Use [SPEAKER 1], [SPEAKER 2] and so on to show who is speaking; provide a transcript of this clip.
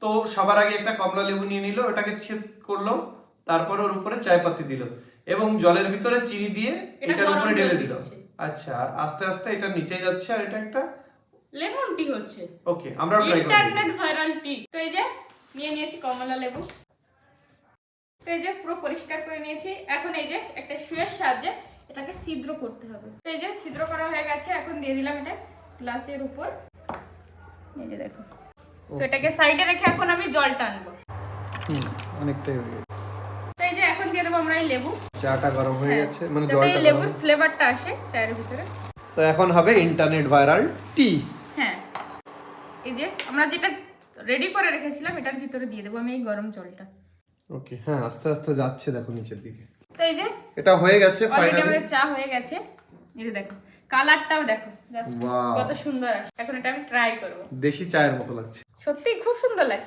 [SPEAKER 1] তো সবার আগে একটা কমলা লেবু নিয়ে নিল, ওটাকে ছেদ করলো, তারপর ওর উপরে চায় পাতি দিল এবং জলের ভিতরে চিনি দিয়ে এটার উপরে ঢেলে দিল। আচ্ছা, আর আস্তে আস্তে এটা নিচে যাচ্ছে আর এটা একটা
[SPEAKER 2] লেমন টি হচ্ছে।
[SPEAKER 1] ওকে, আমরাও ট্রাই করব।
[SPEAKER 2] ইন্টারনেট ভাইরাল টি। তো এই যে নিয়ে নিয়েছি কমলা লেবু, তো এই যে পুরো পরিষ্কার করে নিয়েছি। এখন এই যে একটা সুয়ের সাহায্যে এটাকে ছিদ্র করতে হবে। তো এই যে ছিদ্র করা হয়ে গেছে, এখন দিয়ে দিলাম এটা গ্লাসের উপর। এই যে দেখো, তো এটাকে সাইডে রেখে এখন আমি জল টানবো।
[SPEAKER 1] অনেকটাই হয়ে গেছে।
[SPEAKER 2] তো এই যে এখন দিয়ে দেবো আমরা এই লেবু।
[SPEAKER 1] চাটা গরম হয়ে গেছে, মানে
[SPEAKER 2] যাতে
[SPEAKER 1] জলটা
[SPEAKER 2] এই লেবুর ফ্লেভারটা আসে চায়ের ভিতরে।
[SPEAKER 1] তো এখন হবে ইন্টারনেট ভাইরাল টি।
[SPEAKER 2] হ্যাঁ, এই যে আমরা যেটা রেডি করে রেখেছিলাম এটার ভিতরে দিয়ে দেবো আমি এই গরম জলটা।
[SPEAKER 1] ওকে, হ্যাঁ আস্তে আস্তে যাচ্ছে, দেখো নিচের দিকে।
[SPEAKER 2] তো এই যে
[SPEAKER 1] এটা হয়ে গেছে
[SPEAKER 2] অলরেডি
[SPEAKER 1] ফাইনালি।
[SPEAKER 2] আমাদের চা হয়ে গেছে। এই যে দেখো কালারটাও দেখো, জাস্ট
[SPEAKER 1] Wow.
[SPEAKER 2] কত সুন্দর আসে। এখন এটা আমি ট্রাই করব।
[SPEAKER 1] দেশি চায়ের মতো লাগছে।
[SPEAKER 2] সত্যি খুব সুন্দর লাগছে।